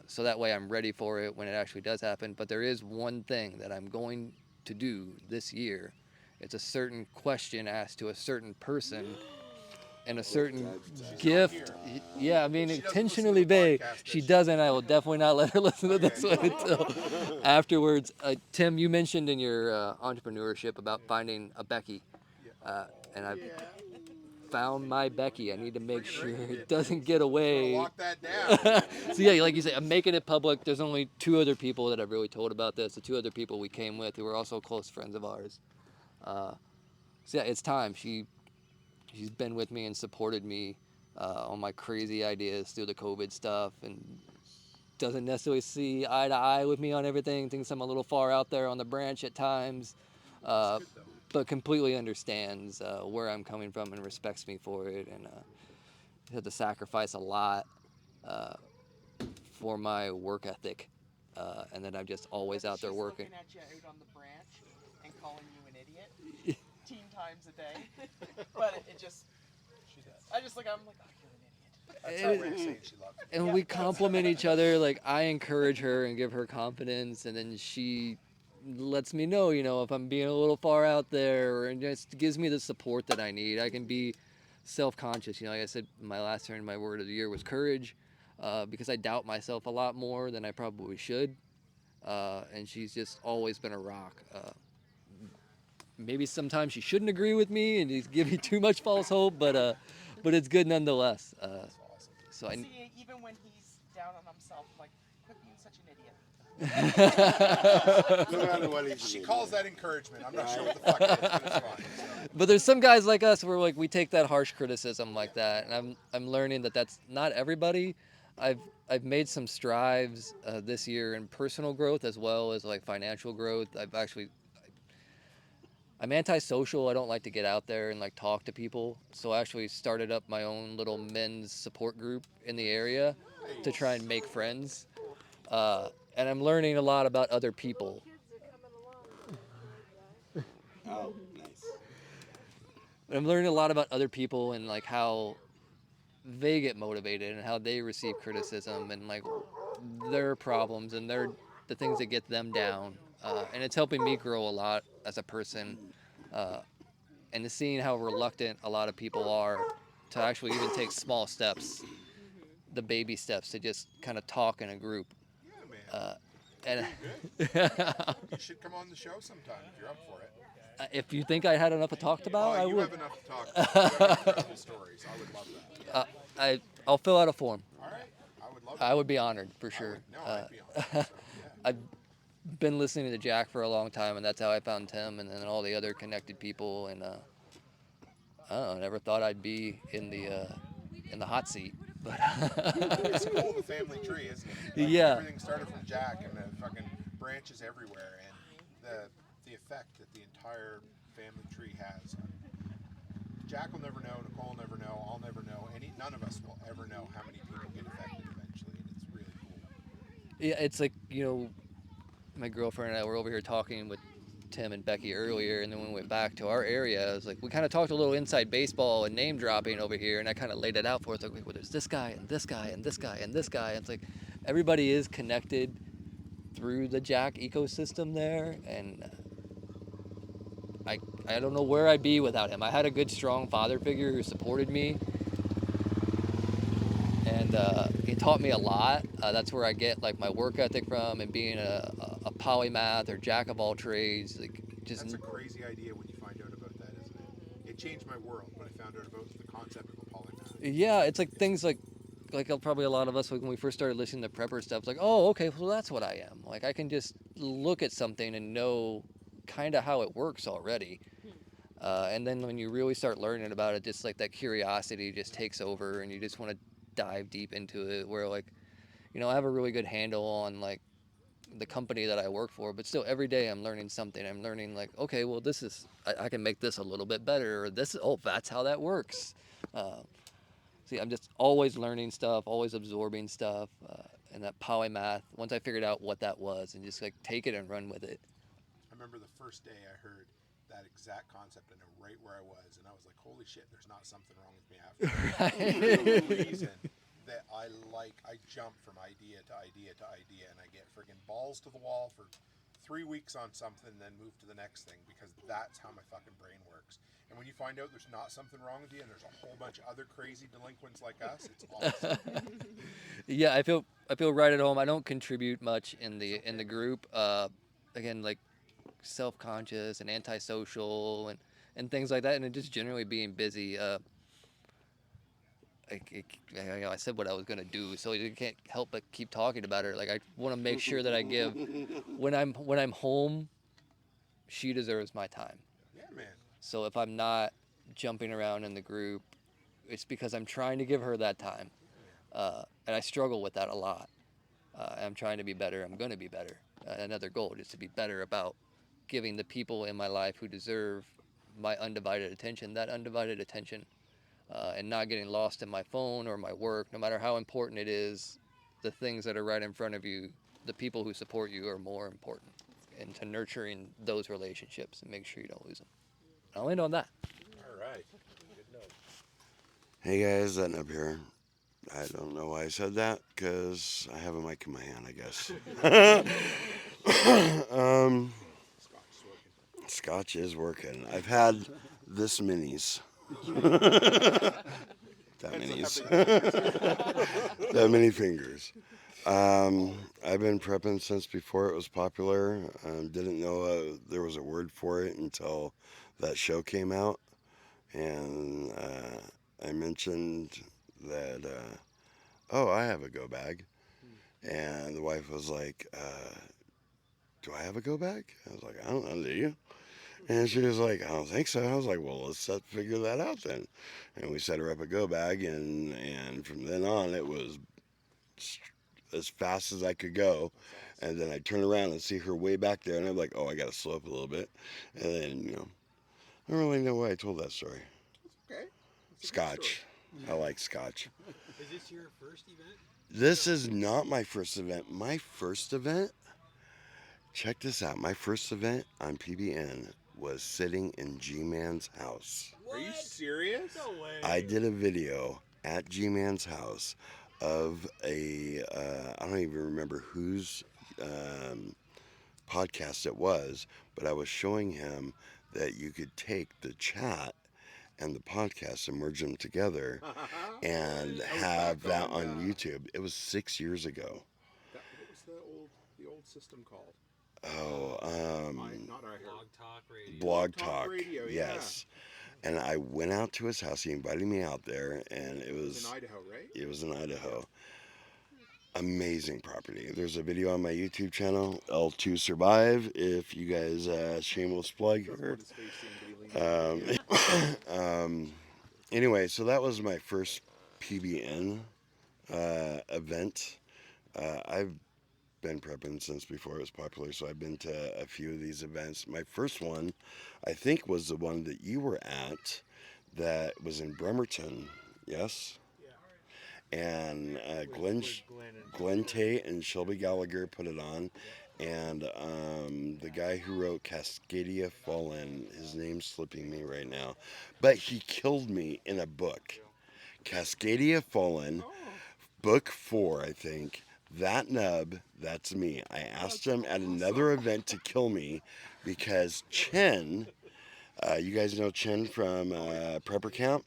so that way I'm ready for it when it actually does happen. But there is one thing that I'm going to do this year. It's a certain question asked to a certain person and a certain gift. Yeah, I mean, intentionally vague. She doesn't. I will definitely not let her listen to this one until afterwards. Tim, you mentioned in your entrepreneurship about finding a Becky, and I've found my Becky. I need to make sure it doesn't get away. Lock that down. So yeah, like you say, I'm making it public. There's only 2 other people that I've really told about this. The 2 other people we came with who were also close friends of ours. So yeah, it's time. She's been with me and supported me on my crazy ideas through the COVID stuff, and doesn't necessarily see eye to eye with me on everything. Thinks I'm a little far out there on the branch at times. But completely understands where I'm coming from and respects me for it, and had to sacrifice a lot for my work ethic, and then I'm just always out there working. She's looking at you out on the branch and calling you an idiot 10 times a day, but it just, I just like, I'm like, oh, you're an idiot. And we compliment each other. Like I encourage her and give her confidence, and then she lets me know, if I'm being a little far out there, and just gives me the support that I need. I can be self-conscious. Like I said, my last turn, my word of the year was courage, because I doubt myself a lot more than I probably should. And she's just always been a rock. Maybe sometimes she shouldn't agree with me and just give me too much false hope, but it's good nonetheless. So see, even when he's down on himself, like, quit being such an idiot. No matter what she calls that encouragement. I'm not sure what the fuck it is, but it's fine. So. But there's some guys like us where like we take that harsh criticism like that, and I'm learning that that's not everybody. I've made some strides this year in personal growth as well as like financial growth. I'm antisocial. I don't like to get out there and like talk to people. So I actually started up my own little men's support group in the area to try and make friends. And I'm learning a lot about other people. Oh, nice. I'm learning a lot about other people and like how they get motivated and how they receive criticism and like their problems and the things that get them down. And it's helping me grow a lot as a person. And seeing how reluctant a lot of people are to actually even take small steps, the baby steps to just kind of talk in a group. And you should come on the show sometime if you're up for it. If you think I had enough to talk about, I you would. have enough to talk about. You have incredible stories. I would love that. I'll fill out a form. All right. I would love I would be honored for sure. I'd be honored. So, yeah. I've been listening to Jack for a long time, and that's how I found Tim, and then all the other connected people. And I don't know, never thought I'd be in the hot seat. But it's cool, the family tree, isn't it? Like, yeah. Everything started from Jack, and the fucking branches everywhere, and the effect that the entire family tree has on Jack will never know, Nicole will never know, I'll never know, none of us will ever know how many people get affected eventually, and it's really cool. Yeah, it's like, my girlfriend and I were over here talking with Tim and Becky earlier, and then when we went back to our area, I was like, we kind of talked a little inside baseball and name dropping over here, and I kind of laid it out for us, like, well, there's this guy and this guy and this guy and this guy, and it's like everybody is connected through the Jack ecosystem there, and I don't know where I'd be without him. I had a good, strong father figure who supported me, and he taught me a lot. That's where I get like my work ethic from, and being a polymath or jack of all trades. That's a crazy idea when you find out about that, isn't it? It changed my world when I found out about the concept of a polymath. Yeah, it's like things like probably a lot of us, like when we first started listening to prepper stuff, it's like, oh, okay, well that's what I am. Like I can just look at something and know kind of how it works already. And then when you really start learning about it, just like that curiosity just takes over, and you just want to dive deep into it. Where like, I have a really good handle on like the company that I work for, but still every day I'm learning something. I'm learning like, okay, well this is, I can make this a little bit better, or this, oh, that's how that works. See, I'm just always learning stuff, always absorbing stuff, and that polymath, once I figured out what that was, and just like take it and run with it. I remember the first day I heard that exact concept and right where I was, and I was like, holy shit, there's not something wrong with me after that. The reason that I jump from idea to idea to idea, and I get friggin' balls to the wall for 3 weeks on something, then move to the next thing, because that's how my fucking brain works. And when you find out there's not something wrong with you, and there's a whole bunch of other crazy delinquents like us, it's awesome. Yeah, I feel right at home. I don't contribute much in the group. Again, like self-conscious and antisocial and things like that, and just generally being busy. I said what I was gonna do, so you can't help but keep talking about it. Like I want to make sure that I give when I'm home, she deserves my time. Yeah, man. So if I'm not jumping around in the group, it's because I'm trying to give her that time, and I struggle with that a lot. I'm trying to be better. I'm going to be better. Another goal is to be better about giving the people in my life who deserve my undivided attention, and not getting lost in my phone or my work. No matter how important it is, the things that are right in front of you, the people who support you are more important, and to nurturing those relationships and make sure you don't lose them. I'll end on that. All right. Good note. Hey guys, Ettin up here. I don't know why I said that, because I have a mic in my hand, I guess. Scotch is working. I've had this minis. That many fingers. I've been prepping since before it was popular. Didn't know there was a word for it until that show came out, and I mentioned that I have a go bag, and the wife was like, do I have a go bag? I was like, I don't know, do you? And she was like, I don't think so. I was like, well, let's figure that out then. And we set her up a go bag, and from then on, it was as fast as I could go. And then I'd turn around and see her way back there, and I'm like, oh, I got to slow up a little bit. And then, I don't really know why I told that story. Okay. Scotch. I like Scotch. Is this your first event? This is not my first event. My first event, check this out. My first event on PBN was sitting in G-Man's house. What? Are you serious? No way. I did a video at G-Man's house of I don't even remember whose podcast it was, but I was showing him that you could take the chat and the podcast and merge them together and have that on YouTube. It was 6 years ago. What was the old system called? Oh, not Blog Talk Radio. Blog Talk Radio, yes. Yeah. And I went out to his house. He invited me out there, and it was in Idaho, right? It was in Idaho. Amazing property. There's a video on my YouTube channel, L2 Survive, if you guys shameless plug here. Anyway, so that was my first PBN event. I've been prepping since before it was popular, so I've been to a few of these events. My first one, I think, was the one that you were at that was in Bremerton, yes? And Glenn Tate and Shelby Gallagher put it on. And the guy who wrote Cascadia Fallen, his name's slipping me right now, but he killed me in a book. Cascadia Fallen, book 4, I think. That nub, that's me. I asked him at another event to kill me because Chen, you guys know Chen from Prepper Camp?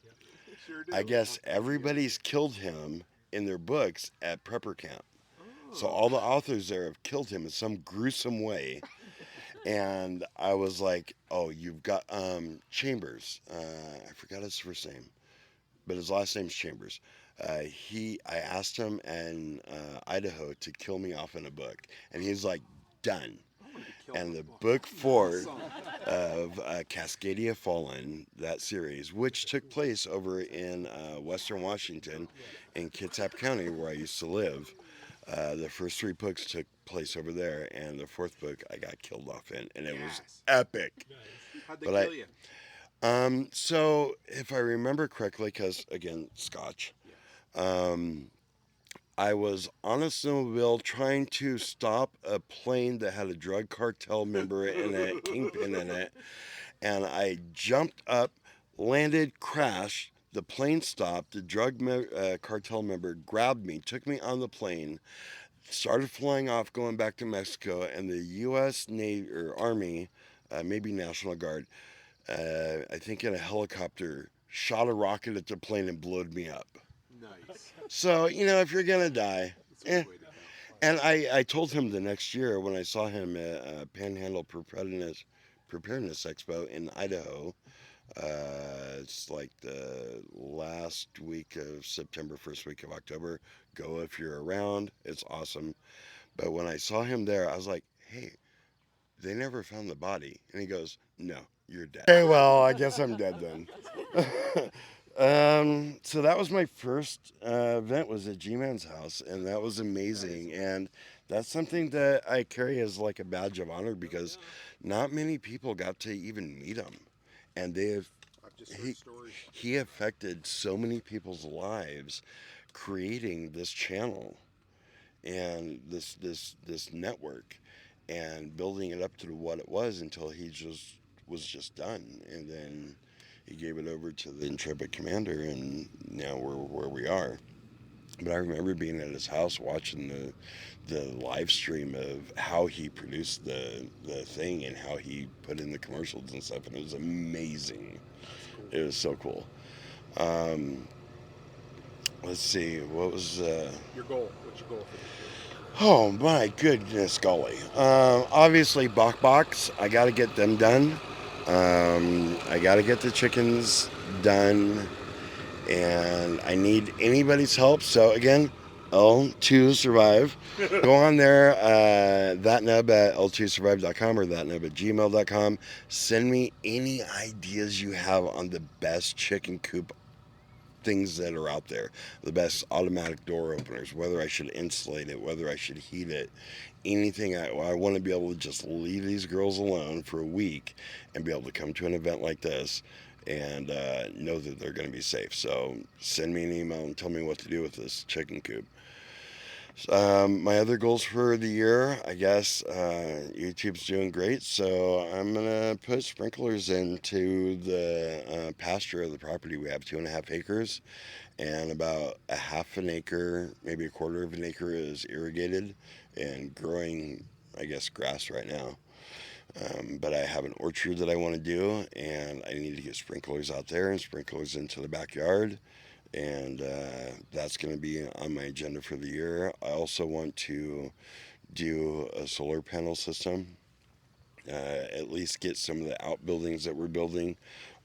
I guess everybody's killed him in their books at Prepper Camp. So all the authors there have killed him in some gruesome way. And I was like, oh, you've got Chambers. I forgot his first name, but his last name's Chambers. I asked him in Idaho to kill me off in a book. And he's like, done. And the book 4 of Cascadia Fallen, that series, which took place over in Western Washington in Kitsap County, where I used to live. The first 3 books took place over there, and the 4th book I got killed off in, and it was epic. Nice. How'd they kill you? So if I remember correctly, because again, Scotch, I was on a snowmobile trying to stop a plane that had a drug cartel member in it, kingpin in it, and I jumped up, landed, crashed. The plane stopped. The drug cartel member grabbed me, took me on the plane, started flying off, going back to Mexico, and the U.S. Navy or Army, maybe National Guard, I think in a helicopter, shot a rocket at the plane and blowed me up. Nice. So, if you're going to die. And I told him the next year when I saw him at Panhandle Preparedness Expo in Idaho. It's like the last week of September, first week of October. Go if you're around. It's awesome. But when I saw him there, I was like, hey, they never found the body. And he goes, no, you're dead. Okay, well, I guess I'm dead then. So that was my first event, was at G-Man's house, and that was amazing. And that's something that I carry as like a badge of honor because not many people got to even meet him. And he affected so many people's lives creating this channel and this network and building it up to what it was until he was just done. And then he gave it over to the intrepid commander, and now we're where we are. But I remember being at his house watching the live stream of how he produced the thing and how he put in the commercials and stuff, and it was amazing. It was so cool. Let's see, what was your goal? What's your goal for this year? Oh my goodness golly. Obviously Bok, I got to get them done. I got to get the chickens done, and I need anybody's help. So again, L2 Survive. Go on there, thatnub at l2survive.com or thatnub at gmail.com. Send me any ideas you have on the best chicken coop things that are out there. The best automatic door openers, whether I should insulate it, whether I should heat it, anything. I want to be able to just leave these girls alone for a week and be able to come to an event like this and know that they're going to be safe. So send me an email and tell me what to do with this chicken coop. My other goals for the year, I guess, YouTube's doing great, so I'm going to put sprinklers into the pasture of the property. We have 2.5 acres, and about a half an acre, maybe a quarter of an acre is irrigated and growing, I guess, grass right now. But I have an orchard that I want to do, and I need to get sprinklers out there and sprinklers into the backyard. And that's going to be on my agenda for the year. I also want to do a solar panel system, at least get some of the outbuildings that we're building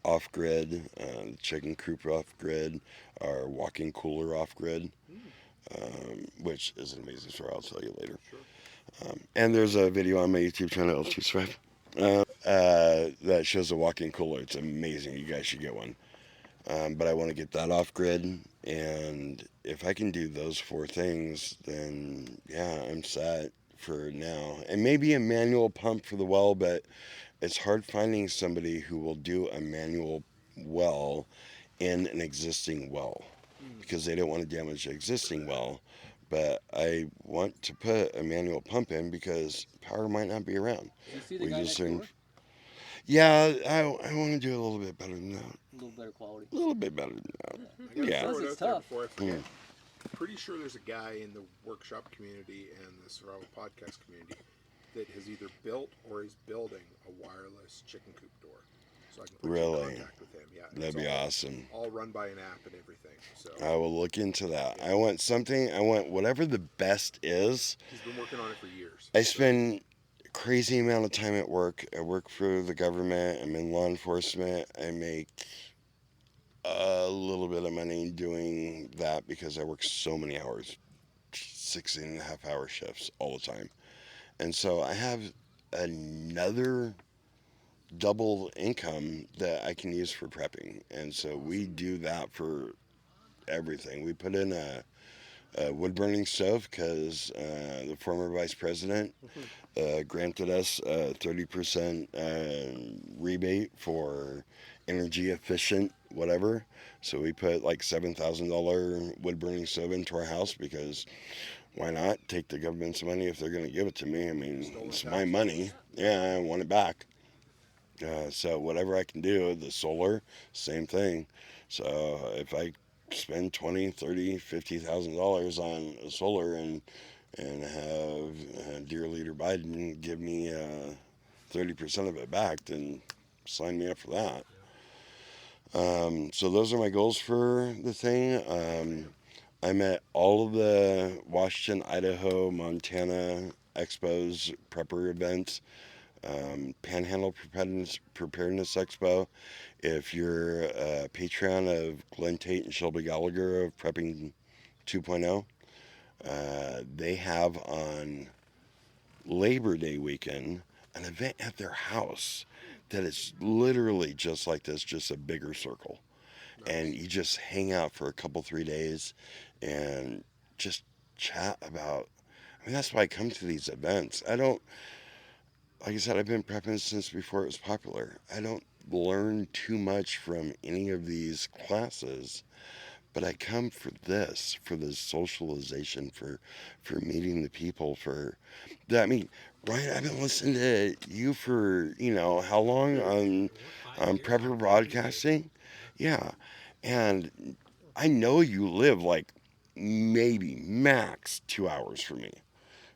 off-grid, the chicken coop off-grid, our walk-in cooler off-grid, which is an amazing story. I'll tell you later. Sure. And there's a video on my YouTube channel, L2 Survive, that shows a walk-in cooler. It's amazing. You guys should get one. But I want to get that off grid, and if I can do those 4 things, then yeah, I'm set for now. And maybe a manual pump for the well, but it's hard finding somebody who will do a manual well in an existing well because they don't want to damage the existing well. But I want to put a manual pump in because power might not be around. You see the guy next door? Yeah, I want to do a little bit better than that. A little better quality. A little bit better than that. I gotta Yeah. throw it out there before I forget. Mm. Pretty sure there's a guy in the workshop community and the Survival Podcast community that has either built or is building a wireless chicken coop door. So I can put you in Really? contact with him. Yeah, That'd be awesome. All run by an app and everything. So I will look into that. I want whatever the best is. he's been working on it for years. I spend a crazy amount of time at work. I work for the government. I'm in law enforcement. I make a little bit of money doing that because I work so many hours, 16.5-hour shifts all the time. And so I have another double income that I can use for prepping. And so we do that for everything. We put in a wood burning stove because the former vice president granted us a 30% rebate for energy efficient whatever. So we put like $7,000 wood burning stove into our house because why not take the government's money if they're going to give it to me? I mean, it's my money. Yeah, I want it back. So whatever I can do, the solar, same thing. So if I spend $20,000, $30,000, $50,000 on solar and have dear leader Biden give me 30% of it back, then sign me up for that. So those are my goals for the thing. I'm at all of the Washington, Idaho, Montana Expos prepper events. Panhandle Preparedness Expo. If you're a Patreon of Glenn Tate and Shelby Gallagher of Prepping 2.0, they have on Labor Day weekend an event at their house that is literally just like this, just a bigger circle. Nice. And you just hang out for a couple, 3 days and just chat about, I mean, that's why I come to these events. Like I said, I've been prepping since before it was popular. I don't learn too much from any of these classes, but I come for this, for the socialization, for meeting the people, I mean, Ryan, I've been listening to you for, how long on Prepper Broadcasting? Yeah. And I know you live like maybe max 2 hours from me.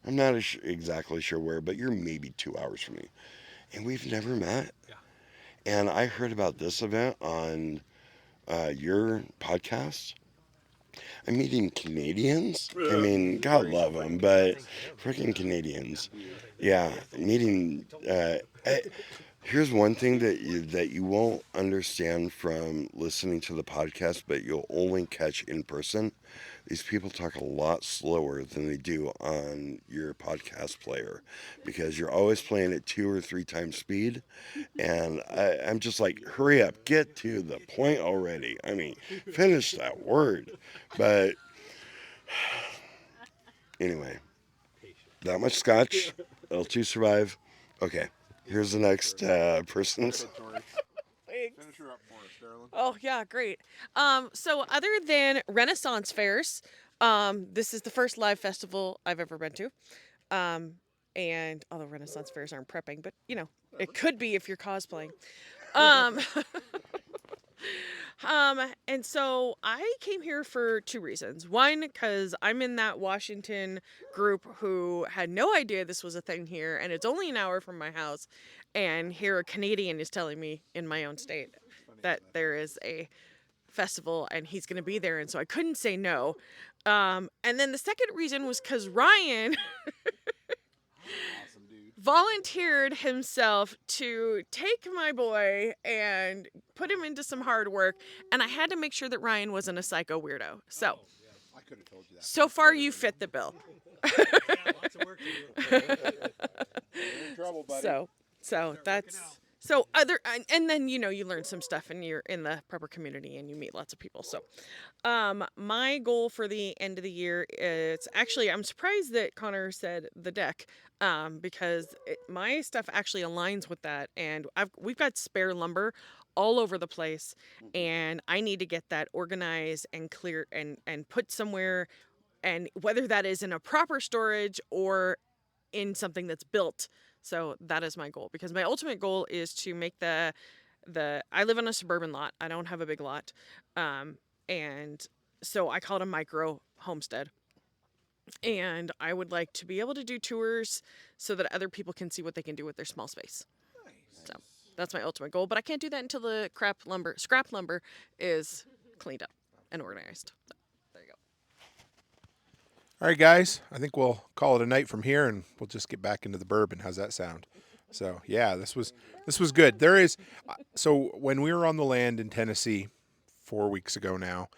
I'm not exactly sure where, but you're maybe 2 hours from me. And we've never met. Yeah. And I heard about this event on your podcast. I'm meeting Canadians. I mean, God love them, but freaking Canadians. Yeah, meeting... here's one thing that you won't understand from listening to the podcast, but you'll only catch in person. These people talk a lot slower than they do on your podcast player because you're always playing at 2 or 3 times speed. And I'm just like, hurry up, get to the point already. I mean, finish that word. But anyway, that much scotch. L2 survive. Okay, here's the next person's. Finish her up for us, darling. Oh, yeah, great. So other than Renaissance fairs, this is the first live festival I've ever been to. And although Renaissance fairs aren't prepping, but, it could be if you're cosplaying. And so I came here for 2 reasons. One, because I'm in that Washington group who had no idea this was a thing here, and it's only an hour from my house. And here a Canadian is telling me in my own state that there is a festival and he's going to be there. And so I couldn't say no. And then the second reason was because Ryan volunteered himself to take my boy and put him into some hard work. And I had to make sure that Ryan wasn't a psycho weirdo. So, I could have told you that. So far you fit the bill. Lots of work to do. You're in trouble, buddy. So that's so other and then you learn some stuff and you're in the prepper community and you meet lots of people. So my goal for the end of the year is actually, I'm surprised that Connor said the deck because my stuff actually aligns with that, and we've got spare lumber all over the place, and I need to get that organized and clear and put somewhere, and whether that is in a proper storage or in something that's built. So that is my goal, because my ultimate goal is to make I live on a suburban lot. I don't have a big lot. And so I call it a micro homestead. And I would like to be able to do tours so that other people can see what they can do with their small space. So that's my ultimate goal. But I can't do that until the scrap lumber is cleaned up and organized. So, there you go. All right, guys. I think we'll call it a night from here, and we'll just get back into the bourbon. How's that sound? So yeah, this was good. There is so when we were on the land in Tennessee 4 weeks ago now,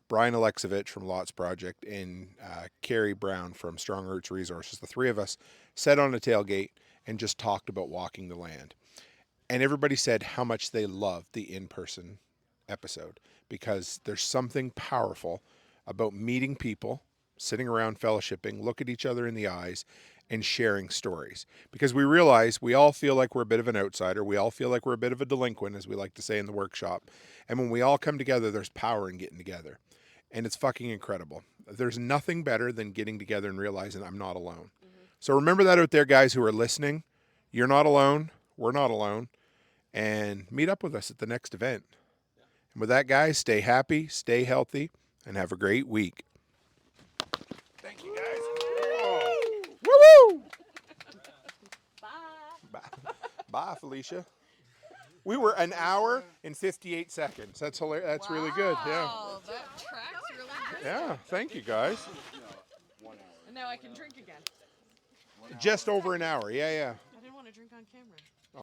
Brian Alexovich from Lots Project and Carrie Brown from Strong Roots Resources, the three of us sat on a tailgate and just talked about walking the land. And everybody said how much they loved the in-person episode, because there's something powerful about meeting people, sitting around fellowshipping, look at each other in the eyes, and sharing stories. Because we realize we all feel like we're a bit of an outsider. We all feel like we're a bit of a delinquent, as we like to say in the workshop. And when we all come together, there's power in getting together. And it's fucking incredible. There's nothing better than getting together and realizing I'm not alone. So remember that out there, guys who are listening. You're not alone. We're not alone. And meet up with us at the next event. And with that, guys, stay happy, stay healthy, and have a great week. Thank you, guys. Woo-woo! Bye. Bye, Felicia. We were an hour and 58 seconds. That's hilarious. That's really good. Yeah. Wow, that tracks really good. Yeah. Thank you, guys. And now I can drink again. Just over an hour. Yeah, yeah. I didn't want to drink on camera.